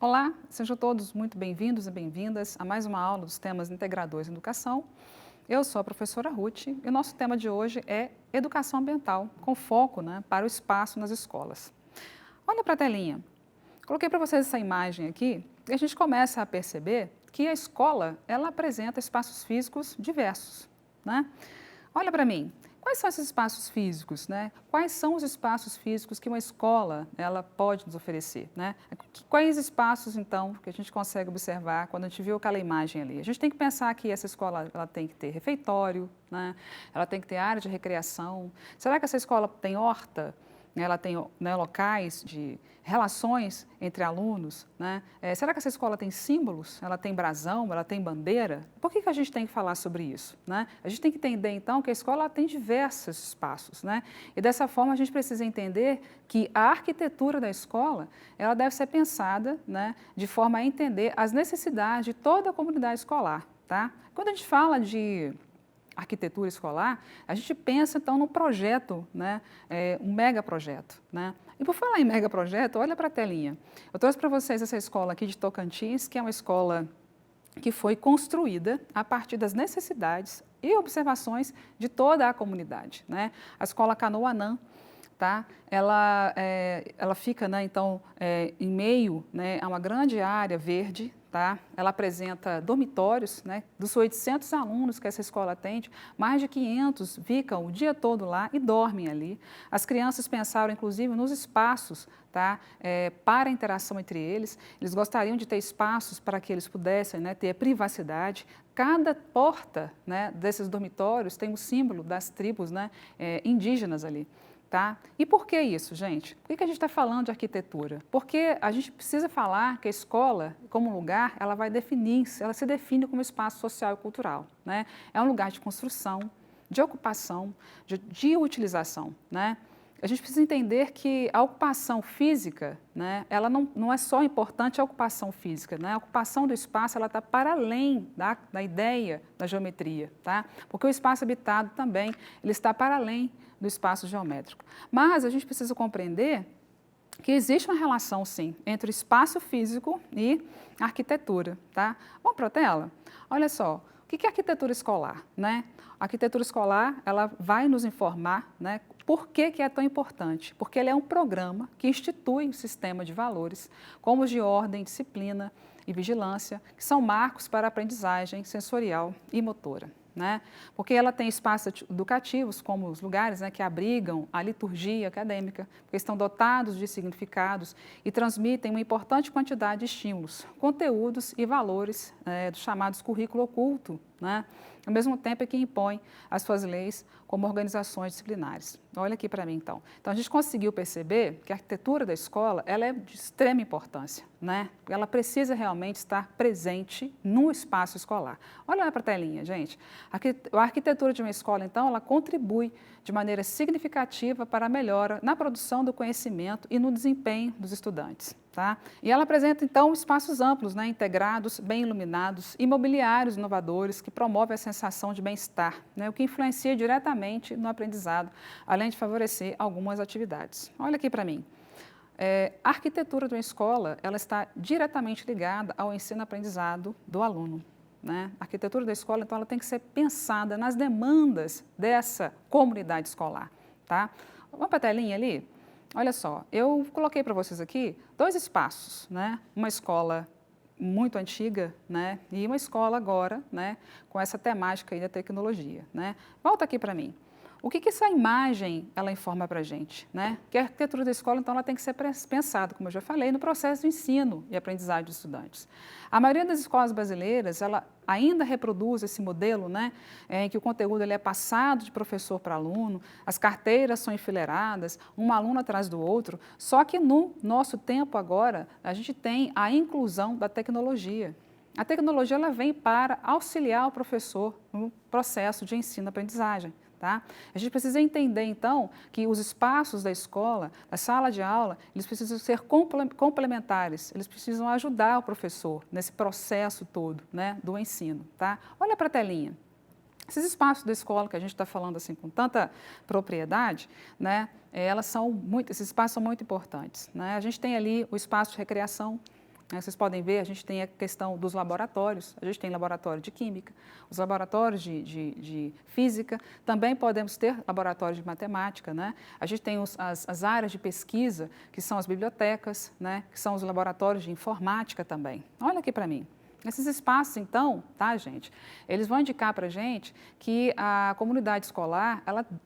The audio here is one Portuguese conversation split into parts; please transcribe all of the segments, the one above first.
Olá, sejam todos muito bem-vindos e bem-vindas a mais uma aula dos temas integradores em educação. Eu sou a professora Ruth e o nosso tema de hoje é educação ambiental, com foco, para o espaço nas escolas. Olha para a telinha. Coloquei para vocês essa imagem aqui e a gente começa a perceber que a escola ela apresenta espaços físicos diversos, né? Olha para mim. Quais são esses espaços físicos, né? Quais são os espaços físicos que uma escola ela pode nos oferecer, né? Quais espaços então que a gente consegue observar quando a gente viu aquela imagem ali? A gente tem que pensar que essa escola ela tem que ter refeitório, né? Ela tem que ter área de recreação. Será que essa escola tem horta? Ela tem, né, locais de relações entre alunos, né? Será que essa escola tem símbolos? Ela tem brasão? Ela tem bandeira? Por que a gente tem que falar sobre isso, né? A gente tem que entender, então, que a escola tem diversos espaços, né? E dessa forma a gente precisa entender que a arquitetura da escola, ela deve ser pensada, né, de forma a entender as necessidades de toda a comunidade escolar, tá? Quando a gente fala de arquitetura escolar, a gente pensa então num projeto, né, um megaprojeto, né? E por falar em megaprojeto, olha para a telinha. Eu trouxe para vocês essa escola aqui de Tocantins, que é uma escola que foi construída a partir das necessidades e observações de toda a comunidade, né? A escola Canoanã, tá? Ela fica, né, então, em meio, né, a uma grande área verde, tá? Ela apresenta dormitórios, né? Dos 800 alunos que essa escola atende, mais de 500 ficam o dia todo lá e dormem ali. As crianças pensaram, inclusive, nos espaços, tá? Para a interação entre eles. Eles gostariam de ter espaços para que eles pudessem, né, ter privacidade. Cada porta, né, desses dormitórios tem o símbolo das tribos, né, indígenas ali. Tá? E por que isso, gente? Por que a gente está falando de arquitetura? Porque a gente precisa falar que a escola, como lugar, ela vai definir, ela se define como espaço social e cultural, né? É um lugar de construção, de ocupação, de utilização, né? A gente precisa entender que a ocupação física, né, ela não é só importante a ocupação física, né? A ocupação do espaço ela está para além da ideia da geometria, tá? Porque o espaço habitado também ele está para além do espaço geométrico. Mas a gente precisa compreender que existe uma relação, sim, entre o espaço físico e a arquitetura, tá? Vamos para a tela? Olha só, o que é arquitetura escolar, né? A arquitetura escolar, ela vai nos informar, né, por que é tão importante? Porque ele é um programa que institui um sistema de valores, como os de ordem, disciplina e vigilância, que são marcos para a aprendizagem sensorial e motora. Né? Porque ela tem espaços educativos, como os lugares, né, que abrigam a liturgia acadêmica, porque estão dotados de significados e transmitem uma importante quantidade de estímulos, conteúdos e valores dos chamados currículo oculto, né? Ao mesmo tempo é que impõe as suas leis como organizações disciplinares. Olha aqui para mim, então. Então, a gente conseguiu perceber que a arquitetura da escola ela é de extrema importância, né? Ela precisa realmente estar presente no espaço escolar. Olha para a telinha, gente. A arquitetura de uma escola, então, ela contribui de maneira significativa para a melhora na produção do conhecimento e no desempenho dos estudantes. Tá? E ela apresenta, então, espaços amplos, né, integrados, bem iluminados, imobiliários inovadores que promovem a sensação de bem-estar, né, o que influencia diretamente no aprendizado, além de favorecer algumas atividades. Olha aqui para mim. A arquitetura de uma escola ela está diretamente ligada ao ensino-aprendizado do aluno. Né? A arquitetura da escola, então, ela tem que ser pensada nas demandas dessa comunidade escolar. Tá? Vamos para a telinha ali? Olha só, eu coloquei para vocês aqui 2 espaços, né? Uma escola muito antiga, né? E uma escola agora, né? Com essa temática aí da tecnologia, né? Volta aqui para mim. O que essa imagem ela informa para a gente, né? Que a arquitetura da escola, então, ela tem que ser pensada, como eu já falei, no processo de ensino e aprendizagem dos estudantes. A maioria das escolas brasileiras, ela ainda reproduz esse modelo, né? Em que o conteúdo ele é passado de professor para aluno, as carteiras são enfileiradas, um aluno atrás do outro, só que no nosso tempo agora, a gente tem a inclusão da tecnologia. A tecnologia ela vem para auxiliar o professor no processo de ensino-aprendizagem. Tá? A gente precisa entender, então, que os espaços da escola, da sala de aula, eles precisam ser complementares, eles precisam ajudar o professor nesse processo todo, né, do ensino. Tá? Olha para a telinha. Esses espaços da escola que a gente está falando assim com tanta propriedade, né, esses espaços são muito importantes. Né? A gente tem ali o espaço de recreação, Vocês podem ver, a gente tem a questão dos laboratórios, a gente tem laboratório de química, os laboratórios de física, também podemos ter laboratórios de matemática, né? A gente tem as áreas de pesquisa, que são as bibliotecas, né? Que são os laboratórios de informática também. Olha aqui para mim. Esses espaços, então, tá, gente, eles vão indicar para a gente que a comunidade escolar,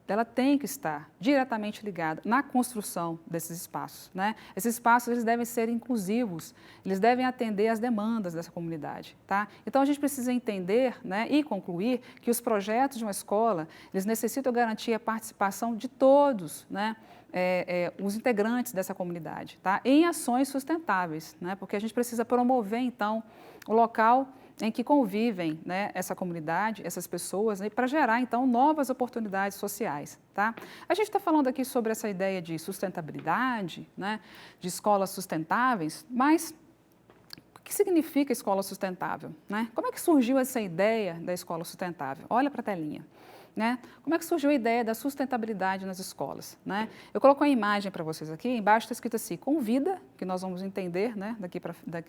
ela tem que estar diretamente ligada na construção desses espaços, né? Esses espaços, eles devem ser inclusivos, eles devem atender às demandas dessa comunidade, tá? Então, a gente precisa entender, né, e concluir que os projetos de uma escola, eles necessitam garantir a participação de todos, né? Os integrantes dessa comunidade, tá? Em ações sustentáveis, né? Porque a gente precisa promover, então, o local em que convivem, né, essa comunidade, essas pessoas, né, para gerar, então, novas oportunidades sociais, tá? A gente está falando aqui sobre essa ideia de sustentabilidade, né, de escolas sustentáveis, mas o que significa escola sustentável, né? Como é que surgiu essa ideia da escola sustentável? Olha para a telinha. Né? Como é que surgiu a ideia da sustentabilidade nas escolas? Né? Eu coloco uma imagem para vocês aqui, embaixo está escrito assim, convida, que nós vamos entender, né,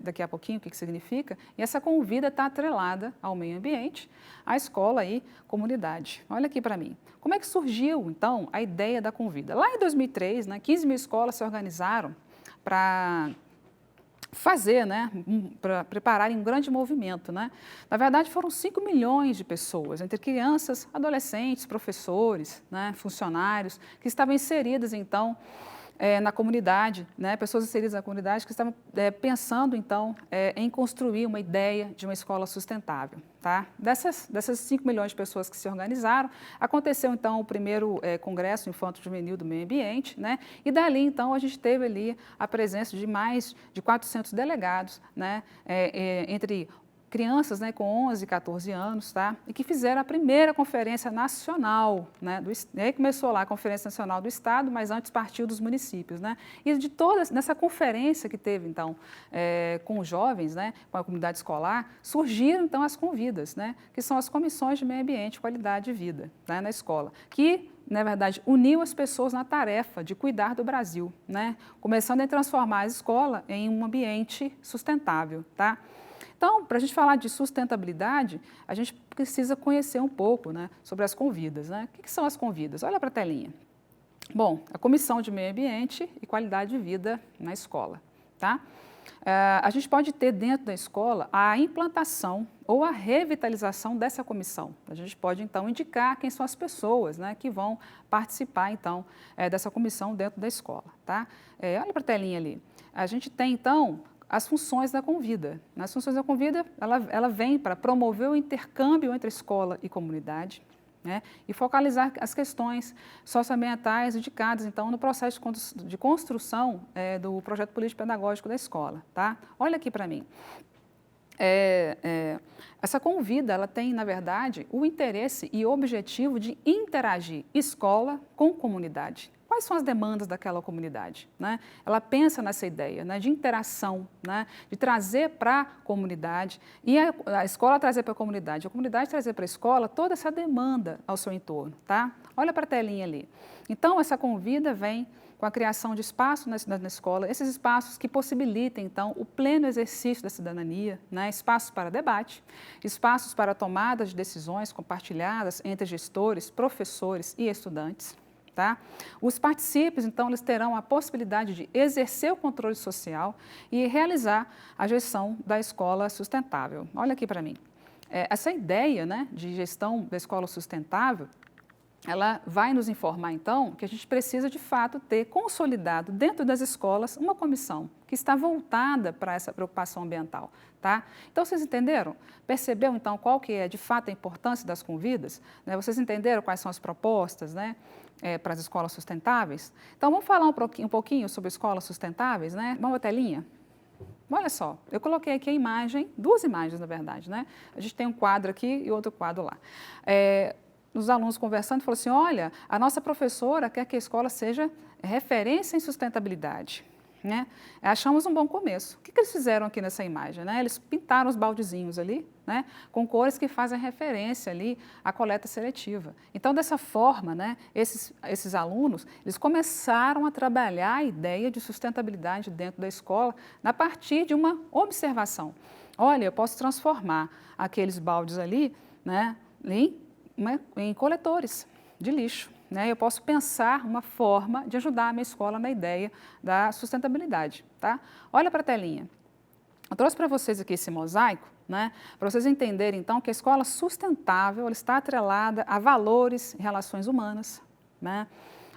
daqui a pouquinho o que significa, e essa convida está atrelada ao meio ambiente, à escola e comunidade. Olha aqui para mim. Como é que surgiu, então, a ideia da convida? Lá em 2003, né, 15 mil escolas se organizaram para fazer, né, para prepararem um grande movimento, né? Na verdade, foram 5 milhões de pessoas, entre crianças, adolescentes, professores, né, funcionários, que estavam inseridas, então, na comunidade, né, pessoas inseridas na comunidade que estavam pensando, então, em construir uma ideia de uma escola sustentável. Tá? Dessas 5 milhões de pessoas que se organizaram, aconteceu, então, o primeiro Congresso Infanto-Juvenil do Meio Ambiente, né? E dali, então, a gente teve ali a presença de mais de 400 delegados, né? Entre crianças, né, com 11 e 14 anos, tá? E que fizeram a primeira conferência nacional, né? E aí começou lá a Conferência Nacional do Estado, mas antes partiu dos municípios, né? E de nessa conferência que teve, então, com os jovens, né, com a comunidade escolar, surgiram, então, as convidas, né? Que são as comissões de meio ambiente e qualidade de vida, né, na escola, que na verdade, uniu as pessoas na tarefa de cuidar do Brasil, né? Começando a transformar a escola em um ambiente sustentável, tá? Então, para a gente falar de sustentabilidade, a gente precisa conhecer um pouco, né, sobre as convidas, né? O que são as convidas? Olha para a telinha. Bom, a Comissão de Meio Ambiente e Qualidade de Vida na escola, tá? A gente pode ter dentro da escola a implantação ou a revitalização dessa comissão. A gente pode, então, indicar quem são as pessoas, né, que vão participar, então, dessa comissão dentro da escola, tá? Olha para a telinha ali. A gente tem, então, as funções da convida. As funções da convida, ela vem para promover o intercâmbio entre escola e comunidade, né, e focalizar as questões socioambientais indicadas, então, no processo de construção do projeto político-pedagógico da escola. Tá? Olha aqui para mim. Essa convida, ela tem, na verdade, o interesse e objetivo de interagir escola com comunidade. Quais são as demandas daquela comunidade? Né? Ela pensa nessa ideia, né, de interação, né, de trazer para a comunidade e a escola trazer para a comunidade trazer para a escola toda essa demanda ao seu entorno. Tá? Olha para a telinha ali. Então, essa convida vem com a criação de espaços na escola, esses espaços que possibilitem, então, o pleno exercício da cidadania, né? Espaços para debate, espaços para tomada de decisões compartilhadas entre gestores, professores e estudantes. Tá? Os participantes, então, eles terão a possibilidade de exercer o controle social e realizar a gestão da escola sustentável. Olha aqui para mim. Essa ideia, né, de gestão da escola sustentável, ela vai nos informar, então, que a gente precisa, de fato, ter consolidado dentro das escolas uma comissão que está voltada para essa preocupação ambiental. Tá? Então, vocês entenderam? Perceberam, então, qual que é, de fato, a importância das convidas? Né? Vocês entenderam quais são as propostas, né, para as escolas sustentáveis? Então, vamos falar um pouquinho sobre escolas sustentáveis, né? Vamos à telinha? Olha só, eu coloquei aqui a imagem, 2 imagens, na verdade, né? A gente tem um quadro aqui e outro quadro lá. Os alunos conversando, falaram assim, olha, a nossa professora quer que a escola seja referência em sustentabilidade. né? Achamos um bom começo. O que eles fizeram aqui nessa imagem, né? Eles pintaram os baldezinhos ali, né, com cores que fazem referência ali à coleta seletiva. Então, dessa forma, né, esses alunos, eles começaram a trabalhar a ideia de sustentabilidade dentro da escola a partir de uma observação. Olha, eu posso transformar aqueles baldes ali, né, em coletores de lixo. Né? Eu posso pensar uma forma de ajudar a minha escola na ideia da sustentabilidade. Tá? Olha para a telinha. Eu trouxe para vocês aqui esse mosaico, né, para vocês entenderem, então, que a escola sustentável ela está atrelada a valores e relações humanas, né,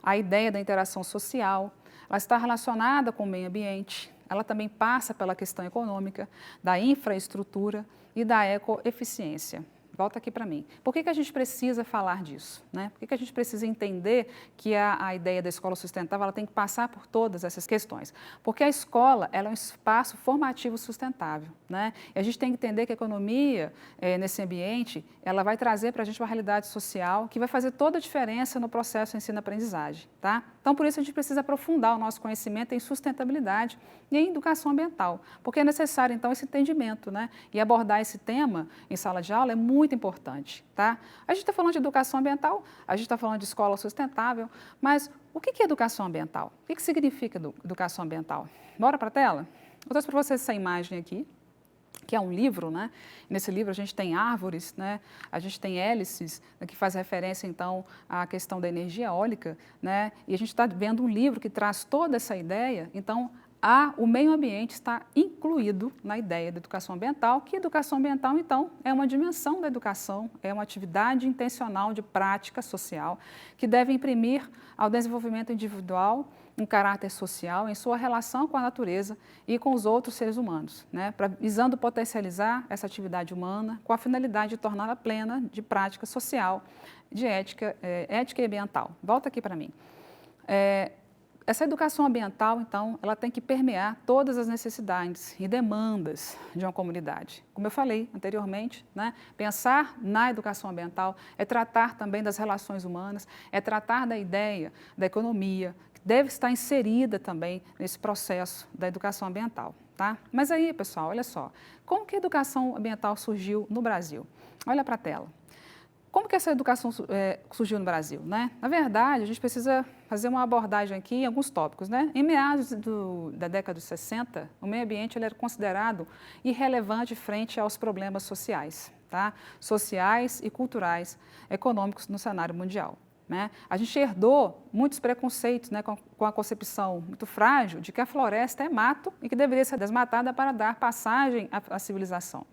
a ideia da interação social, ela está relacionada com o meio ambiente, ela também passa pela questão econômica, da infraestrutura e da ecoeficiência. Volta aqui para mim. Por que a gente precisa falar disso? Né? Por que a gente precisa entender que a ideia da escola sustentável ela tem que passar por todas essas questões? Porque a escola ela é um espaço formativo sustentável. Né? E a gente tem que entender que a economia, nesse ambiente, ela vai trazer para a gente uma realidade social que vai fazer toda a diferença no processo ensino-aprendizagem. Tá? Então, por isso, a gente precisa aprofundar o nosso conhecimento em sustentabilidade e em educação ambiental, porque é necessário, então, esse entendimento, né? E abordar esse tema em sala de aula é muito importante, tá? A gente está falando de educação ambiental, a gente está falando de escola sustentável, mas o que é educação ambiental? O que significa educação ambiental? Bora para a tela? Eu trouxe para vocês essa imagem aqui, que é um livro, né? Nesse livro a gente tem árvores, né? A gente tem hélices, né? Que faz referência então à questão da energia eólica, né? E a gente está vendo um livro que traz toda essa ideia, então o meio ambiente está incluído na ideia da educação ambiental, que educação ambiental, então, é uma dimensão da educação, é uma atividade intencional de prática social que deve imprimir ao desenvolvimento individual um caráter social em sua relação com a natureza e com os outros seres humanos, né, visando potencializar essa atividade humana com a finalidade de torná-la plena de prática social, de ética e ambiental. Volta aqui para mim. Essa educação ambiental, então, ela tem que permear todas as necessidades e demandas de uma comunidade. Como eu falei anteriormente, né, pensar na educação ambiental é tratar também das relações humanas, é tratar da ideia da economia, que deve estar inserida também nesse processo da educação ambiental. Tá? Mas aí, pessoal, olha só, como que a educação ambiental surgiu no Brasil? Olha para a tela. Como que essa educação surgiu no Brasil? Né? Na verdade, a gente precisa fazer uma abordagem aqui em alguns tópicos. Né? Em meados da década de 60, o meio ambiente ele era considerado irrelevante frente aos problemas sociais, tá? Sociais e culturais, econômicos no cenário mundial. Né? A gente herdou muitos preconceitos, né, com a concepção muito frágil de que a floresta é mato e que deveria ser desmatada para dar passagem à civilização.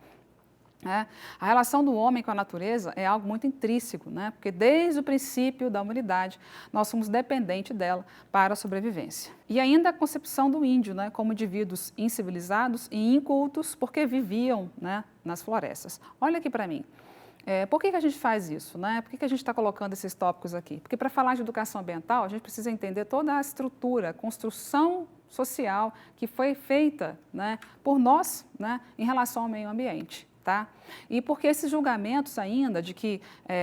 A relação do homem com a natureza é algo muito intrínseco, né? Porque desde o princípio da humanidade nós somos dependentes dela para a sobrevivência. E ainda a concepção do índio, né, como indivíduos incivilizados e incultos porque viviam, né, nas florestas. Olha aqui para mim. Por que a gente faz isso? Né? Por que a gente está colocando esses tópicos aqui? Porque para falar de educação ambiental, a gente precisa entender toda a estrutura, a construção social que foi feita, né, por nós, né, em relação ao meio ambiente. Tá? E porque esses julgamentos ainda de que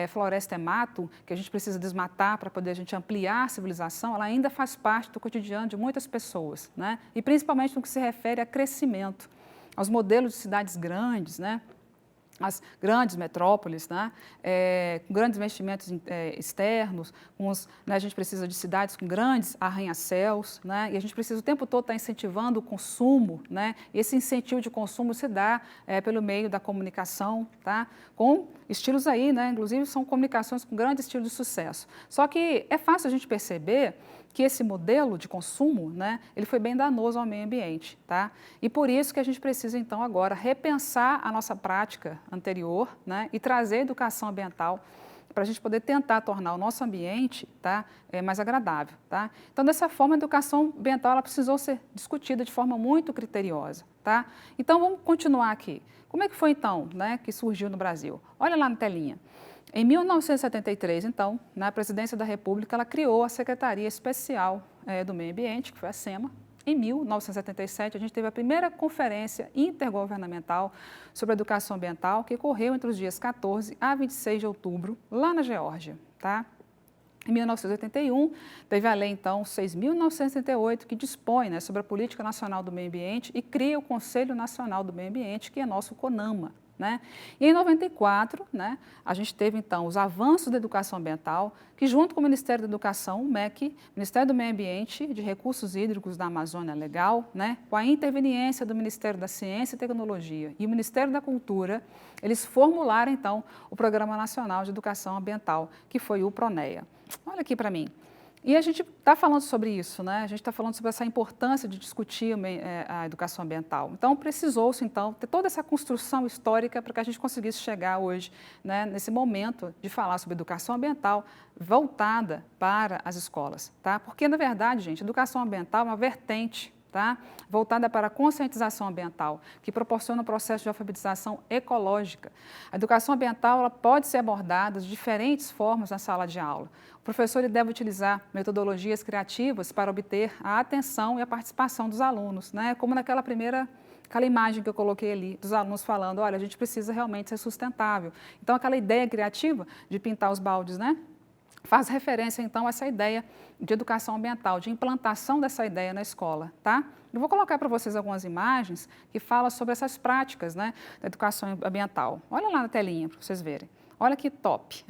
floresta é mato, que a gente precisa desmatar para poder a gente ampliar a civilização, ela ainda faz parte do cotidiano de muitas pessoas, né? E principalmente no que se refere a crescimento, aos modelos de cidades grandes, né? As grandes metrópoles, né, com grandes investimentos externos, né, a gente precisa de cidades com grandes arranha-céus, né, e a gente precisa o tempo todo estar incentivando o consumo, né, e esse incentivo de consumo se dá pelo meio da comunicação, tá, com estilos aí, né, inclusive são comunicações com grande estilo de sucesso. Só que é fácil a gente perceber que esse modelo de consumo, né, ele foi bem danoso ao meio ambiente, tá? E por isso que a gente precisa, então, agora repensar a nossa prática anterior, né, e trazer a educação ambiental para a gente poder tentar tornar o nosso ambiente, tá, mais agradável, tá? Então, dessa forma, a educação ambiental ela precisou ser discutida de forma muito criteriosa, tá? Então, vamos continuar aqui. Como é que foi, então, né, que surgiu no Brasil? Olha lá na telinha. Em 1973, então, na Presidência da República, ela criou a Secretaria Especial do Meio Ambiente, que foi a SEMA. Em 1977, a gente teve a primeira conferência intergovernamental sobre a educação ambiental, que ocorreu entre os dias 14 a 26 de outubro, lá na Geórgia. Tá? Em 1981, teve a lei, então, 6.978, que dispõe, né, sobre a Política Nacional do Meio Ambiente e cria o Conselho Nacional do Meio Ambiente, que é nosso CONAMA. Né? E em 94, né, a gente teve, então, os avanços da educação ambiental, que junto com o Ministério da Educação, o MEC, Ministério do Meio Ambiente e de Recursos Hídricos da Amazônia Legal, né, com a interveniência do Ministério da Ciência e Tecnologia e o Ministério da Cultura, eles formularam, então, o Programa Nacional de Educação Ambiental, que foi o PRONEA. Olha aqui para mim. E a gente está falando sobre isso, né? A gente está falando sobre essa importância de discutir a educação ambiental. Então, precisou-se, então, ter toda essa construção histórica para que a gente conseguisse chegar hoje, né, nesse momento de falar sobre educação ambiental voltada para as escolas, tá? Porque, na verdade, gente, educação ambiental é uma vertente, tá, voltada para a conscientização ambiental, que proporciona um processo de alfabetização ecológica. A educação ambiental ela pode ser abordada de diferentes formas na sala de aula. O professor ele deve utilizar metodologias criativas para obter a atenção e a participação dos alunos, né? Como naquela aquela imagem que eu coloquei ali, dos alunos falando, olha, a gente precisa realmente ser sustentável. Então, aquela ideia criativa de pintar os baldes, né? Faz referência, então, a essa ideia de educação ambiental, de implantação dessa ideia na escola, tá? Eu vou colocar para vocês algumas imagens que falam sobre essas práticas, né, da educação ambiental. Olha lá na telinha para vocês verem. Olha que top!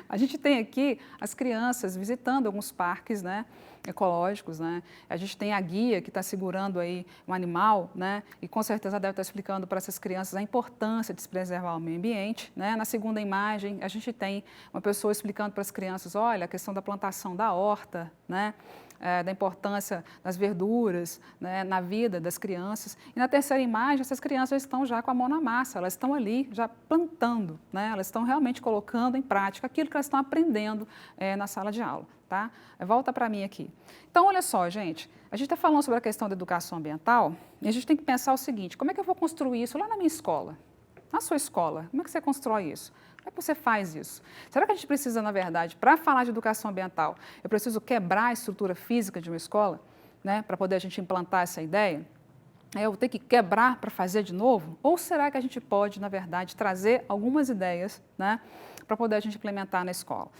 A gente tem aqui as crianças visitando alguns parques, né, ecológicos, né? A gente tem a guia que está segurando aí um animal, né? E com certeza deve estar explicando para essas crianças a importância de se preservar o meio ambiente, né? Na segunda imagem, a gente tem uma pessoa explicando para as crianças, olha, a questão da plantação da horta, né? Da importância das verduras, né, na vida das crianças. E na terceira imagem, essas crianças estão já com a mão na massa, elas estão ali já plantando, né, elas estão realmente colocando em prática aquilo que elas estão aprendendo na sala de aula. Tá? Volta para mim aqui. Então, olha só, gente, a gente está falando sobre a questão da educação ambiental e a gente tem que pensar o seguinte, como é que eu vou construir isso lá na minha escola? Na sua escola, como é que você constrói isso? Como é que você faz isso? Será que a gente precisa, na verdade, para falar de educação ambiental, eu preciso quebrar a estrutura física de uma escola, né, para poder a gente implantar essa ideia? Eu vou ter que quebrar para fazer de novo? Ou será que a gente pode, na verdade, trazer algumas ideias, né, para poder a gente implementar na escola?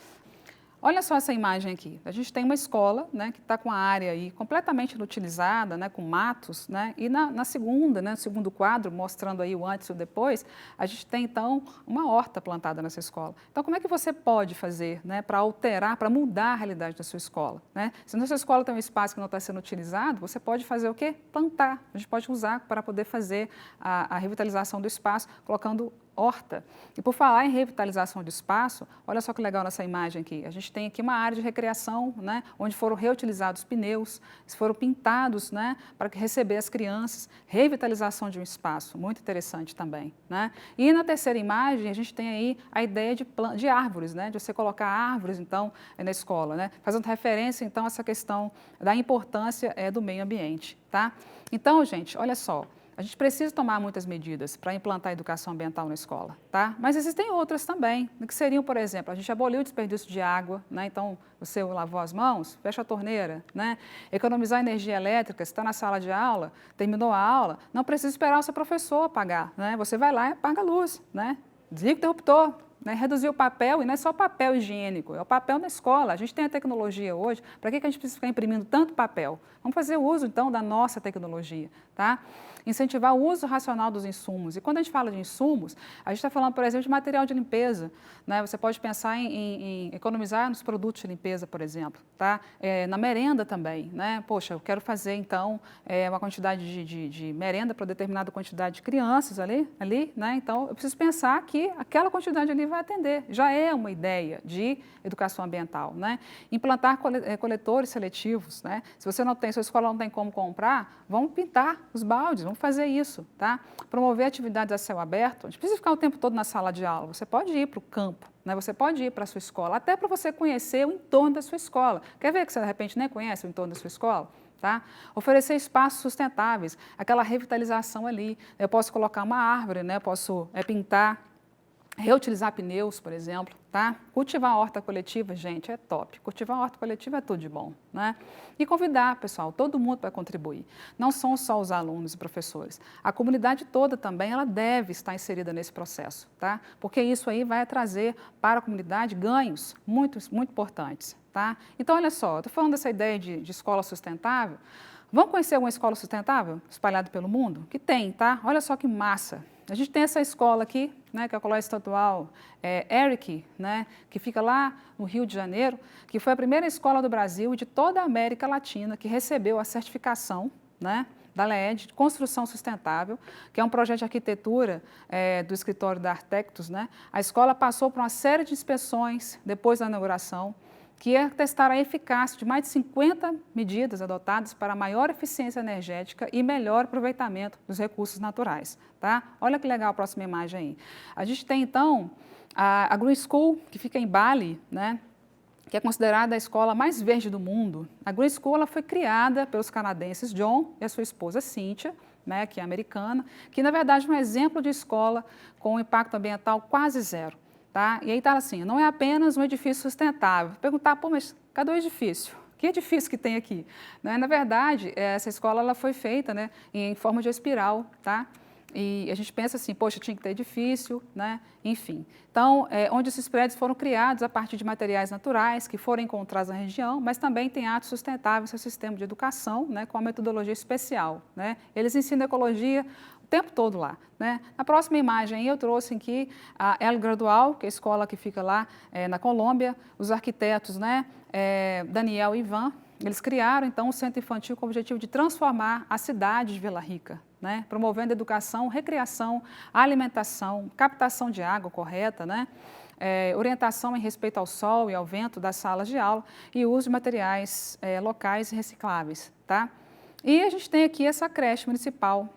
Olha só essa imagem aqui. A gente tem uma escola, né, que está com a área aí completamente inutilizada, né, com matos, né, e na segunda, né, no segundo quadro, mostrando aí o antes e o depois, a gente tem então uma horta plantada nessa escola. Então, como é que você pode fazer, né, para alterar, para mudar a realidade da sua escola, né? Se na sua escola tem um espaço que não está sendo utilizado, você pode fazer o quê? Plantar. A gente pode usar para poder fazer a revitalização do espaço, colocando horta. E por falar em revitalização de espaço, olha só que legal nessa imagem aqui. A gente tem aqui uma área de recreação, né, onde foram reutilizados pneus, foram pintados, né, para receber as crianças, revitalização de um espaço, muito interessante também, né? E na terceira imagem, a gente tem aí a ideia de árvores, né, de você colocar árvores, então, na escola, né, fazendo referência, então, a essa questão da importância do meio ambiente, tá? Então, gente, olha só, a gente precisa tomar muitas medidas para implantar a educação ambiental na escola, tá? Mas existem outras também, que seriam, por exemplo, a gente aboliu o desperdício de água, né? Então, você lavou as mãos, fecha a torneira, né? Economizar energia elétrica, se está na sala de aula, terminou a aula, não precisa esperar o seu professor apagar, né? Você vai lá e apaga a luz, né? Desliga o interruptor, né? Reduzir o papel, e não é só papel higiênico, é o papel na escola. A gente tem a tecnologia hoje, para que a gente precisa ficar imprimindo tanto papel? Vamos fazer uso, então, da nossa tecnologia, tá? Incentivar o uso racional dos insumos. E quando a gente fala de insumos, a gente está falando, por exemplo, de material de limpeza, né? Você pode pensar em economizar nos produtos de limpeza, por exemplo, tá? Na merenda também, né? Poxa, eu quero fazer, então, uma quantidade de merenda para determinada quantidade de crianças ali, né? Então, eu preciso pensar que aquela quantidade ali vai atender. Já é uma ideia de educação ambiental, né? Implantar coletores seletivos, né? Se você não tem, sua escola não tem como comprar, vamos pintar os baldes, vamos fazer isso, tá? Promover atividades a céu aberto, a gente precisa ficar o tempo todo na sala de aula, você pode ir para o campo, né? Você pode ir para a sua escola, até para você conhecer o entorno da sua escola. Quer ver que você, de repente, nem conhece o entorno da sua escola? Tá? Oferecer espaços sustentáveis, aquela revitalização ali. Eu posso colocar uma árvore, né? Eu posso pintar Reutilizar pneus, por exemplo, tá? Cultivar a horta coletiva, gente, é top. Cultivar a horta coletiva é tudo de bom, né? E convidar, pessoal, todo mundo para contribuir. Não são só os alunos e professores. A comunidade toda também, ela deve estar inserida nesse processo, tá? Porque isso aí vai trazer para a comunidade ganhos muito importantes, tá? Então, olha só, eu estou falando dessa ideia de escola sustentável. Vamos conhecer uma escola sustentável espalhada pelo mundo? Que tem, tá? Olha só que massa. A gente tem essa escola aqui, né, que é a Colégio Estadual Eric, né, que fica lá no Rio de Janeiro, que foi a primeira escola do Brasil e de toda a América Latina que recebeu a certificação, né, da LEED, de construção sustentável, que é um projeto de arquitetura do escritório da Arquitectos, né. A escola passou por uma série de inspeções depois da inauguração, que ia testar a eficácia de mais de 50 medidas adotadas para maior eficiência energética e melhor aproveitamento dos recursos naturais. Tá? Olha que legal a próxima imagem aí. A gente tem, então, a Green School, que fica em Bali, né? Que é considerada a escola mais verde do mundo. A Green School ela foi criada pelos canadenses John e a sua esposa Cynthia, né, que é americana, que, na verdade, é um exemplo de escola com impacto ambiental quase zero. Tá? E aí está assim, não é apenas um edifício sustentável. Perguntar, pô, mas cadê o edifício? Que edifício que tem aqui? Né? Na verdade, essa escola ela foi feita, né, em forma de espiral, tá? E a gente pensa assim, poxa, tinha que ter edifício, né? Enfim. Então, onde esses prédios foram criados a partir de materiais naturais que foram encontrados na região, mas também tem atos sustentáveis no sistema de educação, né, com uma metodologia especial, né? Eles ensinam ecologia o tempo todo lá, né? Na próxima imagem eu trouxe aqui a El Gradual, que é a escola que fica lá na Colômbia, os arquitetos, né, Daniel e Ivan, eles criaram então um centro infantil com o objetivo de transformar a cidade de Vila Rica, né, promovendo educação, recreação, alimentação, captação de água correta, né, orientação em respeito ao sol e ao vento das salas de aula e uso de materiais locais e recicláveis. Tá? E a gente tem aqui essa creche municipal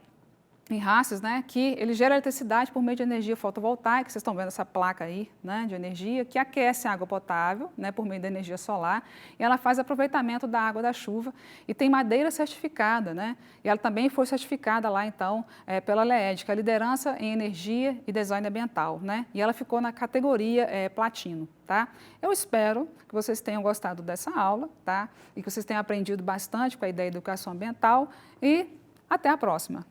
em Raças, né, que ele gera eletricidade por meio de energia fotovoltaica, vocês estão vendo essa placa aí, né, de energia, que aquece a água potável, né, por meio da energia solar, e ela faz aproveitamento da água da chuva e tem madeira certificada, né, e ela também foi certificada lá, então, pela LEED, que é a Liderança em Energia e Design Ambiental, né, e ela ficou na categoria platino, tá? Eu espero que vocês tenham gostado dessa aula, tá, e que vocês tenham aprendido bastante com a ideia de educação ambiental e até a próxima.